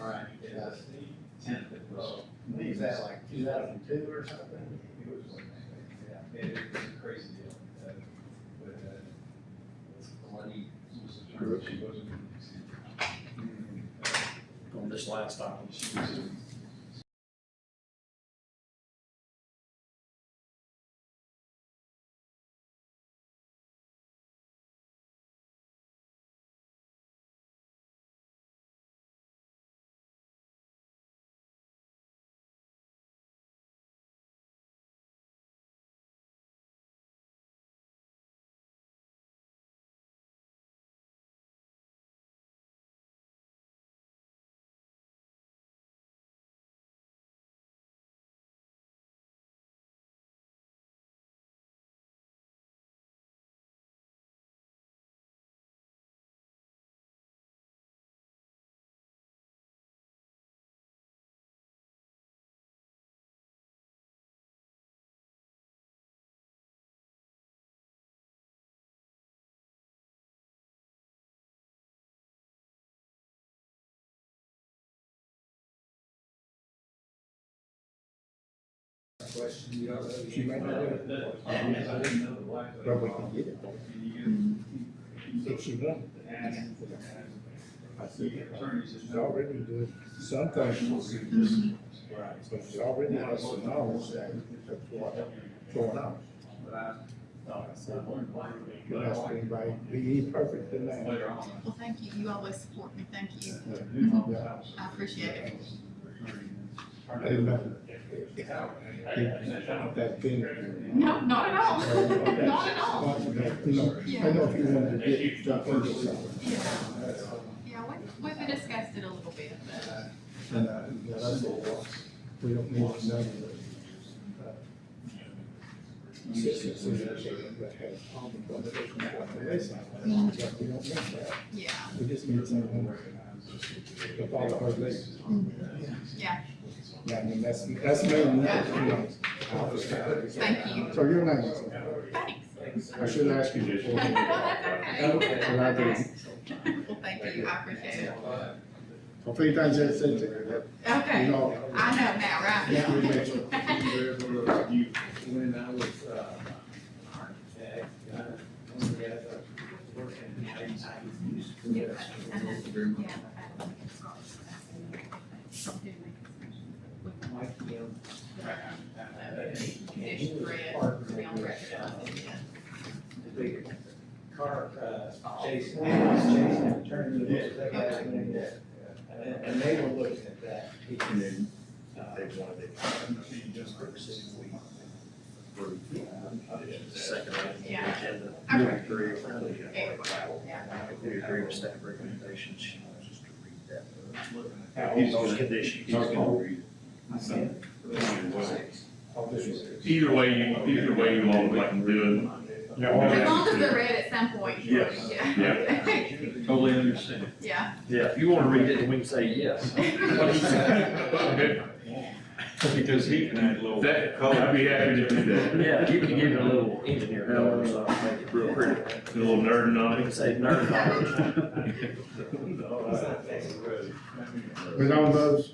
Right. Yeah. 10th it was. Is that like 2002 or something? It was, yeah, it was a crazy deal. But, Lenny was a she wasn't. On this last item. She was Question, you don't know. She might not I didn't know the wife. but we can get it. If she wants. I said, it's already good. Some things, right, so it's already has some knowledge that that's what's going on. I said, you ask anybody, be perfect in that. Well, thank you. You always support me. Thank you. Yeah. I appreciate it. I didn't know. That thing. No, not at all. Not at all. You know, I know if you wanted to get stuff into something. Yeah. Yeah, we discussed it a little bit, but. And, yeah, that's what it was. We don't need to know. Consistency that has all the conversations about the wayside. We don't need that. Yeah. We just need someone to follow her lead. Yeah. Yeah, I mean, that's me, you know. Thank you. So your name is? Thanks. I should ask you before. No, that's okay. But I didn't. Well, thank you. I appreciate it. A few things that said to Okay. you know. I know now, right? When I was, car, chase, turning the and they were looking at that. And then they wanted it. Second item Yeah. on the agenda. Okay. We agree with staff recommendations. She wants us to read that. He's Those gonna- conditions. he's gonna read Either way you all would like to do As long as they're read at some point. sure. Yes. Yeah. it. Totally understand. Yeah. Yeah, if you want to read it, we can say yes. Okay. Because he can add a little. That, I'd be happy to do that. Yeah, you can give it a little engineer color, so I'll make it real pretty. A little nerding on We can it. say nerd knowledge. But on those,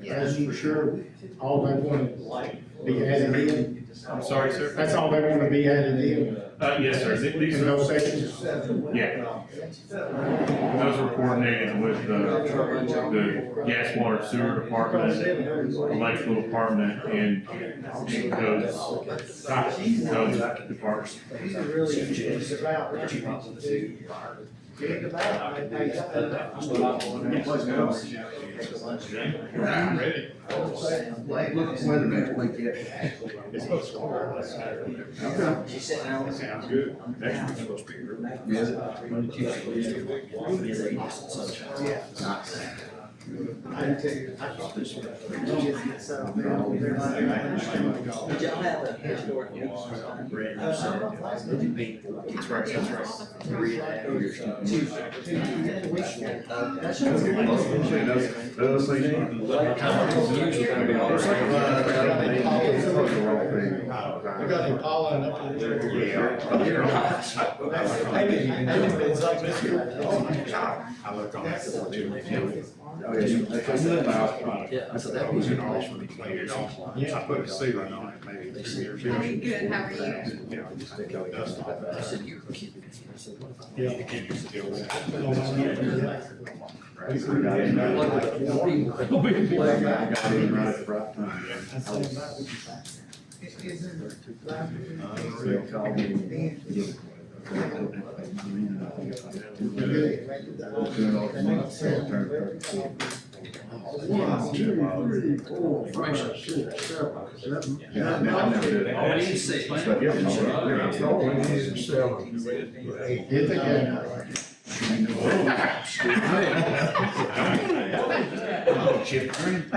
that's for sure, all they want to be added in. I'm sorry, sir. That's all they want to be added in, Yes, sir. These in are, those sections. yeah. Those were coordinated with the gas, water, sewer department, electrical department, and those departments. He's really about Sounds good. It's supposed to be real. I tell you, I thought this was. Did y'all have a historic? It's right, that's right. Read that. That's Those things. We got Impala and up there. I look on that. Yeah, so that was an awesome. I put a ceiling on it maybe 2 years ago. Very good, how are you? You know, just take all the dust off I that. said, you're kidding me. I said, what if I? Yeah. You can't just deal with it. Look at the four people. Oh, we need to see. Get the camera.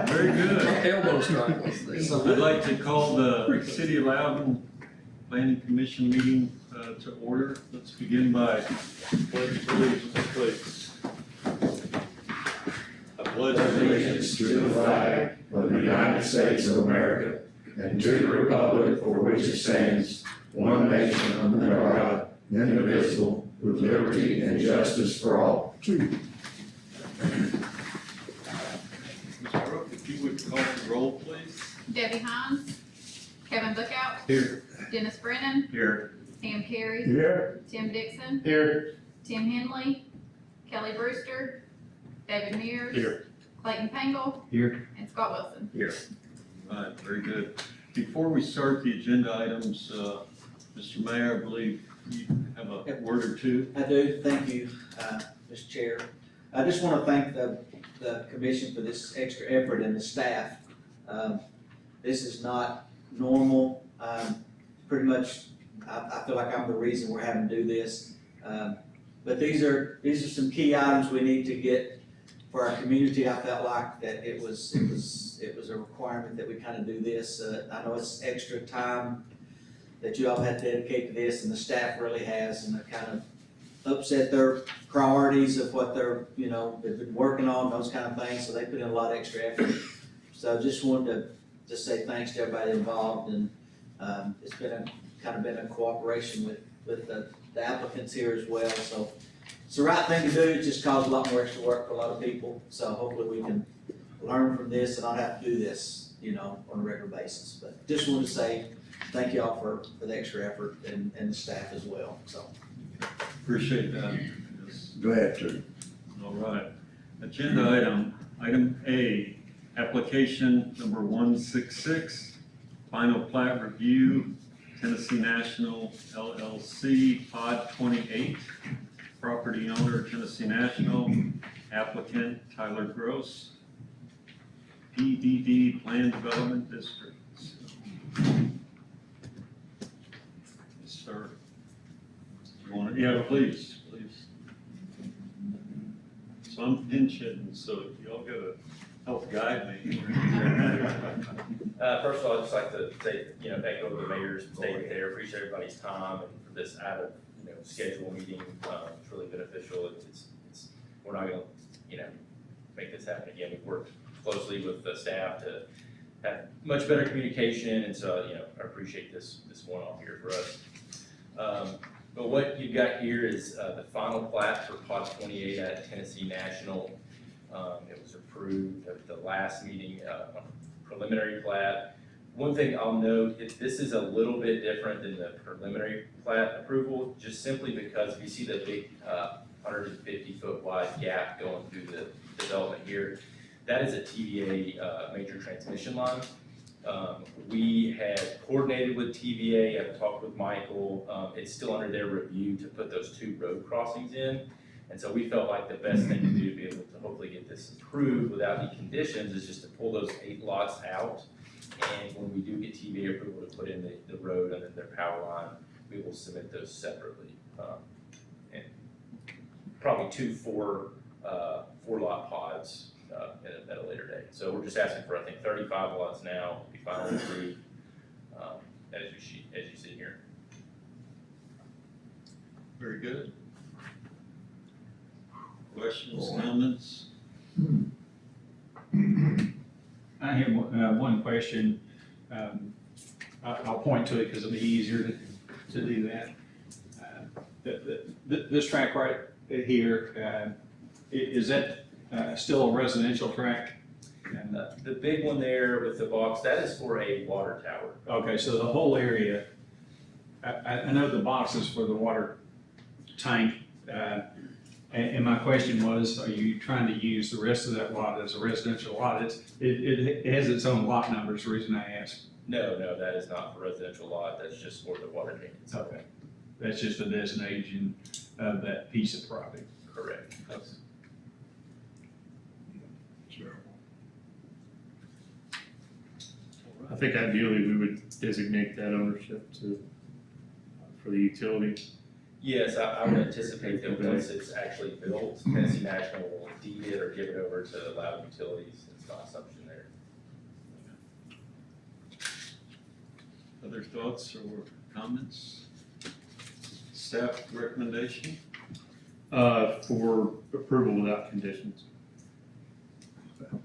Very good. Elbow strike. So I'd like to call the City of Loudon Planning Commission meeting to order. Let's begin by pledge of allegiance, please. I pledge allegiance to the flag of the United States of America and to the republic for which it stands, one nation under God, indivisible, with liberty and justice for all. Ms. Brooke, if you would call the roll, please. Debbie Hines, Kevin Bookout, Here. Dennis Brennan, Here. Pam Carey, Here. Tim Dixon, Here. Tim Henley, Kelly Brewster, David Mears. Here. Clayton Pangle. Here. And Scott Wilson. Here. All right, very good. Before we start the agenda items, Mr. Mayor, I believe you have a word or two. I do, thank you, Mr. Chair. I just want to thank the commission for this extra effort and the staff. This is not normal. Pretty much, I feel like I'm the reason we're having to do this. But these are some key items we need to get for our community. I felt like that it was a requirement that we kind of do this. I know it's extra time that you all had to dedicate to this, and the staff really has, and it kind of upset their priorities of what they've been working on, those kind of things, so they put in a lot of extra effort. So just wanted to just say thanks to everybody involved, and it's been a cooperation with the applicants here as well, so it's the right thing to do. It just caused a lot more extra work for a lot of people, so hopefully we can learn from this and not have to do this, on a regular basis. But just wanted to say thank you all for the extra effort and the staff as well, so. Appreciate that. Yes. Go ahead, sir. All right. Agenda item A, application number 166, final plat review, Tennessee National LLC, Pod 28, property owner Tennessee National, applicant Tyler Gross, PDD Plan Development District. Yes, sir. You want to, yeah, please. So I'm pinch hitting, so y'all gotta help guide me. First of all, I'd just like to say, echo the mayor's statement there, appreciate everybody's time and for this out of, schedule meeting. It's really beneficial. We're not gonna, make this happen again. We've worked closely with the staff to have much better communication, and so, I appreciate this one-off here for us. But what you've got here is the final plat for Pod 28 at Tennessee National. It was approved at the last meeting, preliminary plat. One thing I'll note is this is a little bit different than the preliminary plat approval, just simply because if you see the big 150-foot wide gap going through the development here, that is a TVA major transmission line. We had coordinated with TVA, I've talked with Michael, it's still under their review to put those 2 road crossings in. And so we felt like the best thing to do to be able to hopefully get this approved without any conditions is just to pull those 8 lots out. And when we do get TVA approval to put in the road and then their power line, we will submit those separately. And probably 2 4-lot pods at a later date. So we're just asking for, I think, 35 lots now, to be finally approved, as you see here. Very good. Well, Questions, comments? I have one question. I'll point to it because it'll be easier to do that. This track right here, is that still a residential track? The big one there with the box, that is for a water tower. Okay, so the whole area, I know the box is for the water tank. And my question was, are you trying to use the rest of that lot as a residential lot? It has its own lot numbers, the reason I asked. No, that is not for residential lot, that's just for the water tank itself. Okay. That's just a designation of that piece of property. Correct. I think ideally we would designate that ownership to, for the utility. Yes, I would anticipate that once it's actually built, Tennessee National will deed it or give it over to Loudon Utilities. It's not assumption there. Other thoughts or comments? Staff recommendation? For approval without conditions.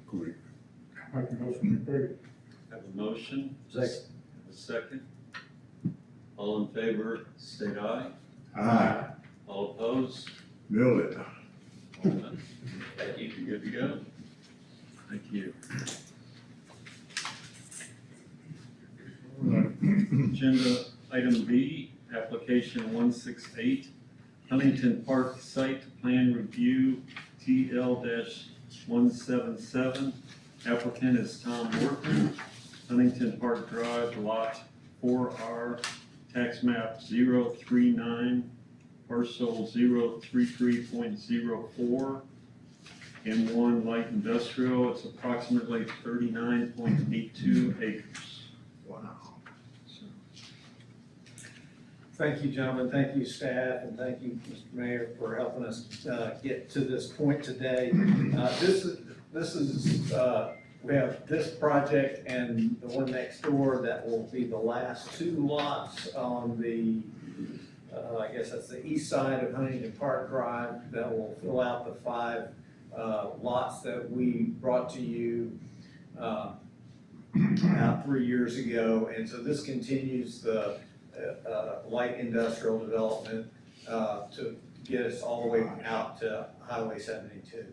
Great. Make a motion to approve. Have a motion? Second. Have a second? All in favor, state aye. Aye. All opposed? Build it. All done. Thank you. You good to go? Thank you. Agenda item B, application 168, Huntington Park Site Plan Review, TL-177. Applicant is Tom Workman, Huntington Park Drive, Lot 4R, tax map 039, parcel 033.04, M1 light industrial. It's approximately 39.82 acres. Wow. Thank you, gentlemen. Thank you, staff, and thank you, Mr. Mayor, for helping us get to this point today. We have this project and the one next door that will be the last two lots on the, I guess that's the east side of Huntington Park Drive that will fill out the 5 lots that we brought to you about 3 years ago. And so this continues the light industrial development to get us all the way out to Highway 72.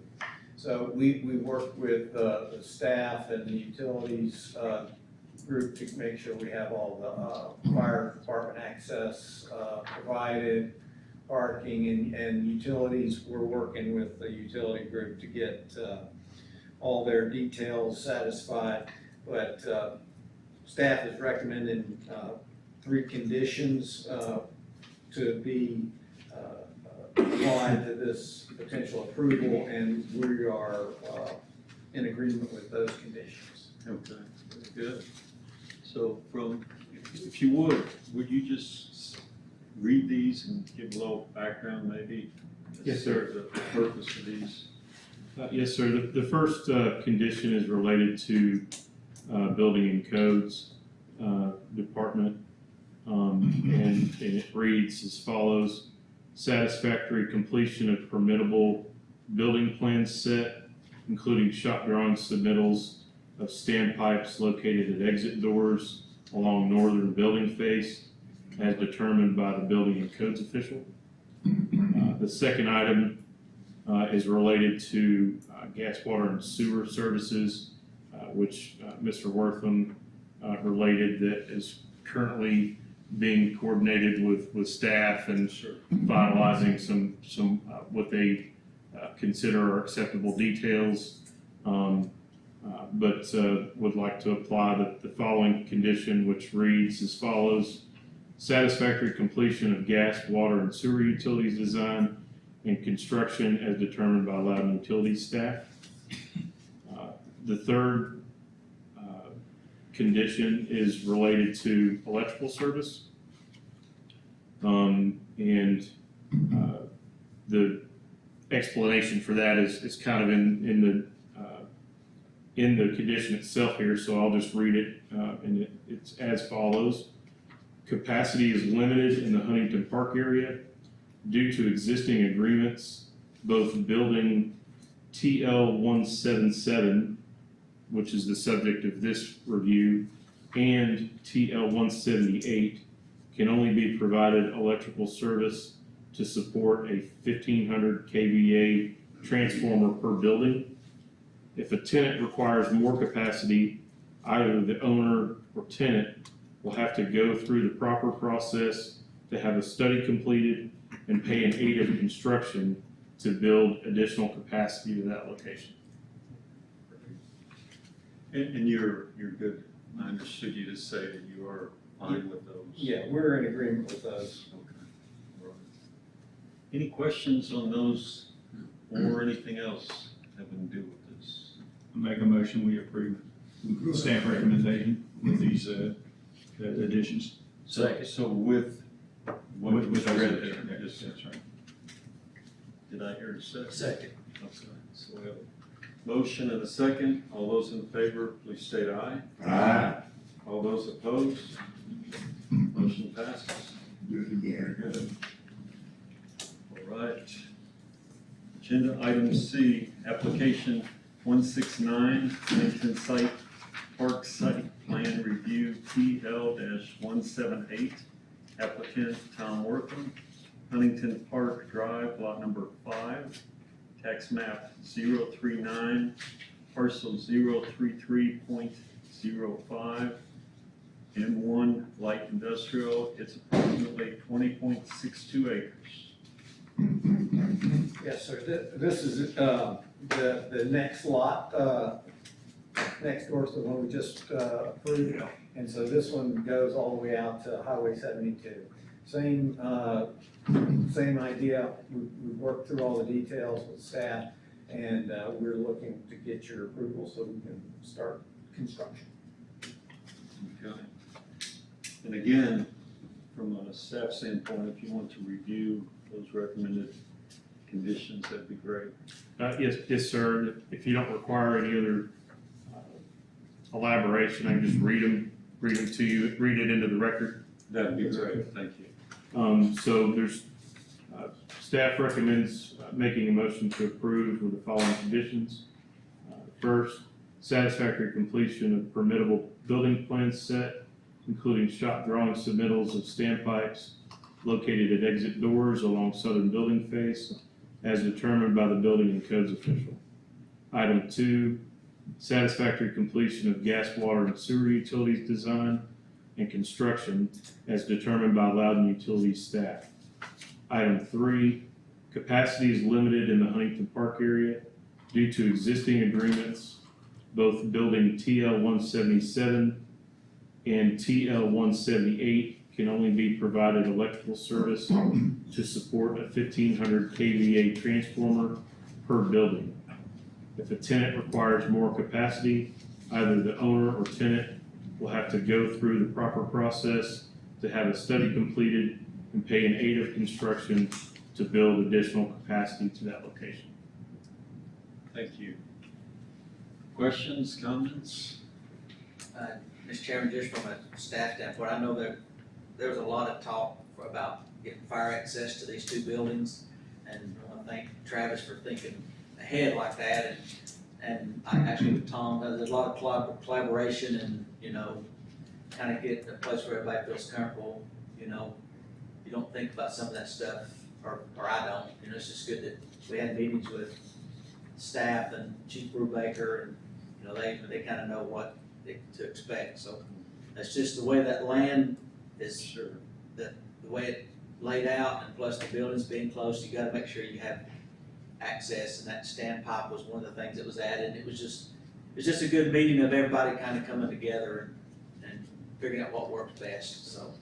So we worked with the staff and the utilities group to make sure we have all the fire department access provided, parking and utilities. We're working with the utility group to get all their details satisfied. But staff is recommending 3 conditions to be applied to this potential approval, and we are in agreement with those conditions. Okay, very good. So if you would you just read these and give a little background maybe? Yes, sir. The purpose of these. Yes, sir. The first condition is related to Building and Codes Department, and it reads as follows: satisfactory completion of permittable building plans set, including shop drawings submittals of standpipes located at exit doors along northern building face, as determined by the Building and Codes official. The second item is related to gas, water, and sewer services, which Mr. Wortham related that is currently being coordinated with staff and finalizing some what they consider are acceptable details, but would like to apply the following condition, which reads as follows: satisfactory completion of gas, water, and sewer utilities design and construction as determined by Loudon Utilities staff. The third condition is related to electrical service. The explanation for that is kind of in the condition itself here, so I'll just read it, and it's as follows: capacity is limited in the Huntington Park area due to existing agreements both building TL 177, which is the subject of this review, and TL 178 can only be provided electrical service to support a 1500 kVA transformer per building. If a tenant requires more capacity, either the owner or tenant will have to go through the proper process to have a study completed and pay an aid of construction to build additional capacity to that location. And you're good. I understood you to say that you are fine with those. Yeah, we're in agreement with those. Okay. All right. Any questions on those or anything else having to do with this? Make a motion, we approve the staff recommendation with these additions. So with what you With I said read there, there, just- that's right. Did I hear a second? Second. Okay, so we have a motion and a second. All those in favor, please state aye. Aye. All those opposed? Motion passes. Do it again. Good. All right. Agenda item C, application 169, Huntington Site Park Site Plan Review TL-178. Applicant Tom Wortham, Huntington Park Drive, lot number 5, tax map 039, parcel 033.05, M1 light industrial. It's approximately 20.62 acres. Yes, sir. This is, the next lot, next door to the one we just, approved. And so this one goes all the way out to Highway 72. Same idea. We've worked through all the details with staff, and, we're looking to get your approval so we can start construction. Okay. And again, from a staff standpoint, if you want to review those recommended conditions, that'd be great. Yes, sir. If you don't require any other elaboration, I can just read them to you, read it into the record. That'd be great, thank you. So there's, staff recommends making a motion to approve with the following conditions. First, satisfactory completion of permittable building plan set, including shop drawing submittals of standpipes located at exit doors along southern building face, as determined by the building and codes official. Item 2, satisfactory completion of gas, water, and sewer utilities design and construction as determined by Loudon Utilities staff. Item 3, capacity is limited in the Huntington Park area due to existing agreements. Both building TL 177 and TL 178 can only be provided electrical service to support a 1500 kVA transformer per building. If a tenant requires more capacity, either the owner or tenant will have to go through the proper process to have a study completed and pay an aid of construction to build additional capacity to that location. Thank you. Questions, comments? Mr. Chairman, just from a staff standpoint, I know that there was a lot of talk about getting fire access to these two buildings. And I want to thank Travis for thinking ahead like that. And I actually with Tom, there's a lot of collaboration and, kind of get a place where everybody feels comfortable. You don't think about some of that stuff, or I don't. It's just good that we had meetings with staff and Chief Brubaker, and, they kind of know what to expect. So that's just the way that land is, the way it laid out, and plus the buildings being close, you gotta make sure you have access, and that standpipe was one of the things that was added. It was just a good meeting of everybody kind of coming together and figuring out what works best, so.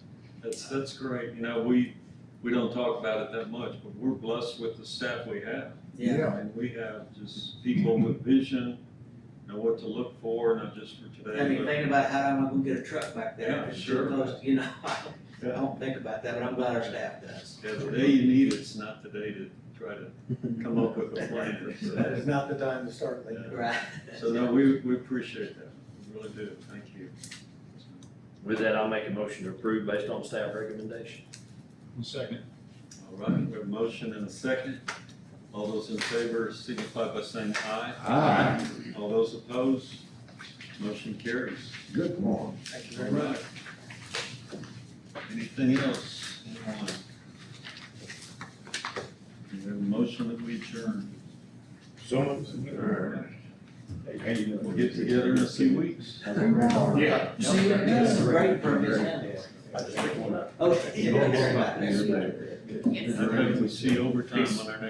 That's great. We don't talk about it that much, but we're blessed with the staff we have. Yeah. And we have just people with vision, know what to look for, not just for today. I mean, but- thinking about how am I gonna get a truck back there? Yeah, It's sure. close, I don't think about that, but I'm glad our staff does. Yeah, the day you need it's not the day to try to come up with a plan. That is not the time to start thinking. Right. So no, we appreciate that. We really do. Thank you. With that, I'll make a motion to approve based on staff recommendation. Second. All right, we have a motion and a second. All those in favor signify by saying aye. Aye. All those opposed, motion carries. Good morning. Thank you All very much. right. Anything else? Anyone? We have a motion that we adjourn. So. We'll get together in a few weeks. Yeah. See, that's great permits now. Oh, yeah. I think we see overtime on our next